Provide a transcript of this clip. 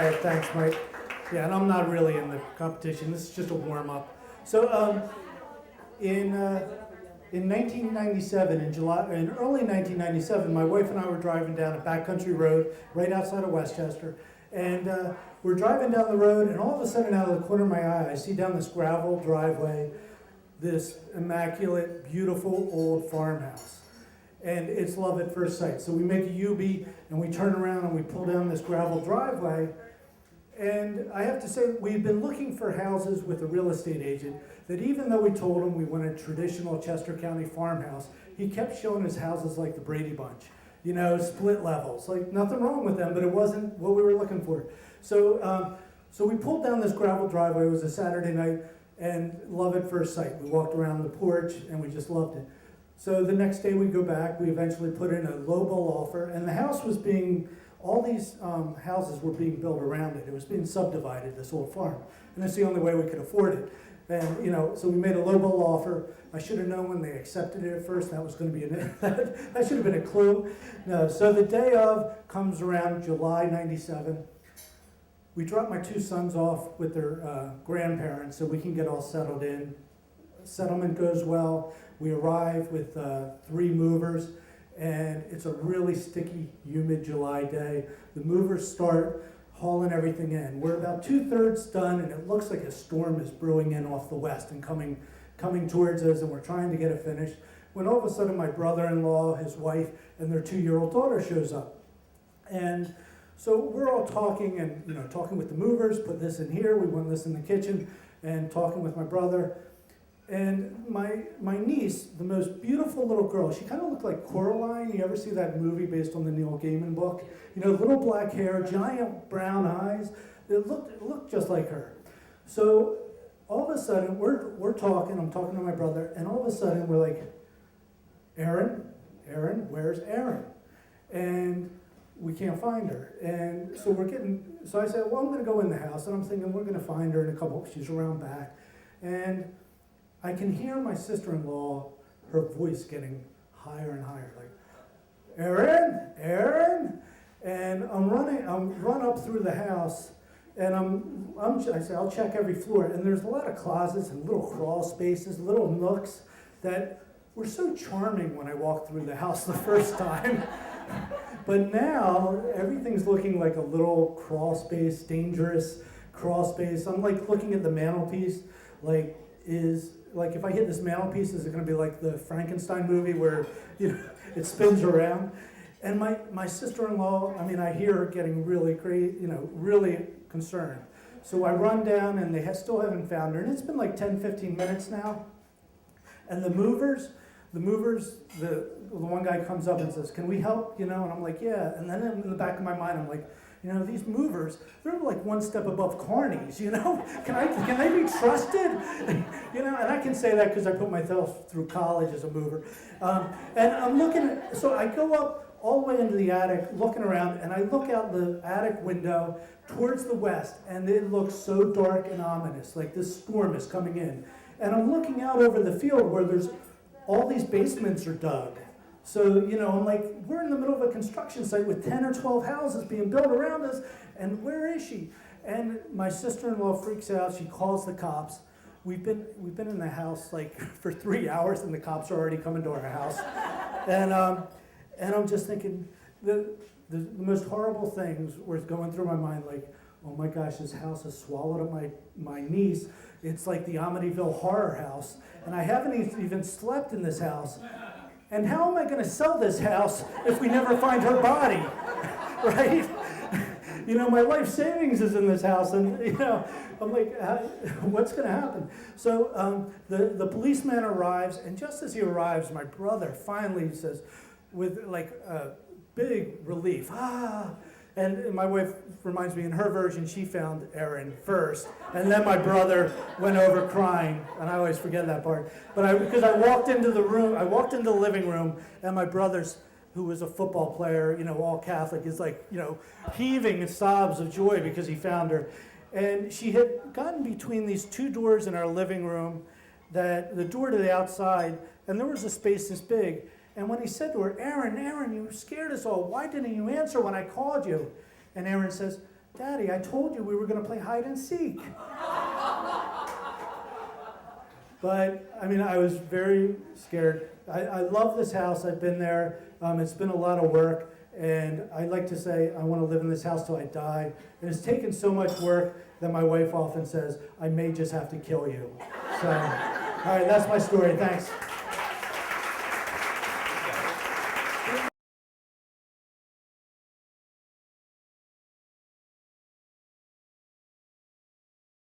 right, thanks, Mike. Yeah, and I'm not really in the competition. This is just a warm-up. So, in 1997, in early 1997, my wife and I were driving down a backcountry road right outside of Westchester, and we're driving down the road, and all of a sudden, out of the corner of my eye, I see down this gravel driveway this immaculate, beautiful old farmhouse. And it's love at first sight. So we make a U-B, and we turn around and we pull down this gravel driveway. And I have to say, we've been looking for houses with a real estate agent that even though we told him we wanted a traditional Chester County farmhouse, he kept showing us houses like the Brady Bunch, you know, split levels. Like, nothing wrong with them, but it wasn't what we were looking for. So, so we pulled down this gravel driveway. It was a Saturday night, and love at first sight. We walked around the porch, and we just loved it. So the next day we go back, we eventually put in a lowball offer, and the house was being, all these houses were being built around it. It was being subdivided, this old farm. And that's the only way we could afford it. And, you know, so we made a lowball offer. I should have known when they accepted it at first, that was going to be, that should have been a clue. No, so the day of comes around July 97. We drop my two sons off with their grandparents so we can get all settled in. Settlement goes well. We arrive with 3 movers, and it's a really sticky, humid July day. The movers start hauling everything in. We're about 2/3 done, and it looks like a storm is brewing in off the west and coming towards us, and we're trying to get it finished. When all of a sudden my brother-in-law, his wife, and their 2-year-old daughter shows up. And so we're all talking and, you know, talking with the movers, put this in here, we want this in the kitchen, and talking with my brother. And my niece, the most beautiful little girl, she kind of looked like Coraline. You ever see that movie based on the Neil Gaiman book? You know, little black hair, giant brown eyes. It looked just like her. So all of a sudden, we're talking, I'm talking to my brother, and all of a sudden we're like, Erin, where's Erin? And we can't find her. And so so I said, well, I'm going to go in the house, and I'm thinking we're going to find her in a couple, she's around back. And I can hear my sister-in-law, her voice getting higher and higher, like, Erin, and I'm run up through the house, and I say, I'll check every floor, and there's a lot of closets and little crawl spaces, little nooks that were so charming when I walked through the house the first time. But now, everything's looking like a little crawl space, dangerous crawl space. I'm like looking at the mantelpiece, like, if I hit this mantelpiece, is it going to be like the Frankenstein movie where, you know, it spins around? And my sister-in-law, I mean, I hear her getting really crazy, you know, really concerned. So I run down, and they still haven't found her. And it's been like 10, 15 minutes now. And the movers, the one guy comes up and says, can we help, you know? And I'm like, yeah. And then in the back of my mind, I'm like, you know, these movers, they're like one step above carnies, you know? Can they be trusted? You know, and I can say that because I put myself through college as a mover. And I'm looking, so I go up all the way into the attic, looking around, and I look out the attic window towards the west, and it looks so dark and ominous, like this storm is coming in. And I'm looking out over the field where there's all these basements are dug. So, you know, I'm like, we're in the middle of a construction site with 10 or 12 houses being built around us, and where is she? And my sister-in-law freaks out. She calls the cops. We've been in the house like for 3 hours, and the cops are already coming to our house. And I'm just thinking, the most horrible things were going through my mind, like, oh my gosh, this house has swallowed up my niece. It's like the Amityville horror house, and I haven't even slept in this house. And how am I going to sell this house if we never find her body, right? You know, my life savings is in this house, and, you know, I'm like, what's going to happen? So the policeman arrives, and just as he arrives, my brother finally says, with like a big relief, and my wife reminds me, in her version, she found Erin first, and then my brother went over crying, and I always forget that part. But because I walked into the living room, and my brother's, who was a football player, you know, all Catholic, is like, you know, heaving sobs of joy because he found her. And she had gotten between these 2 doors in our living room, the door to the outside, and there was a space this big. And when he said to her, Erin, you scared us all. Why didn't you answer when I called you? And Erin says, Daddy, I told you we were going to play hide and seek. But, I mean, I was very scared. I love this house. I've been there. It's been a lot of work. And I like to say I want to live in this house till I die. And it's taken so much work that my wife often says, I may just have to kill you. So, all right, that's my story. Thanks.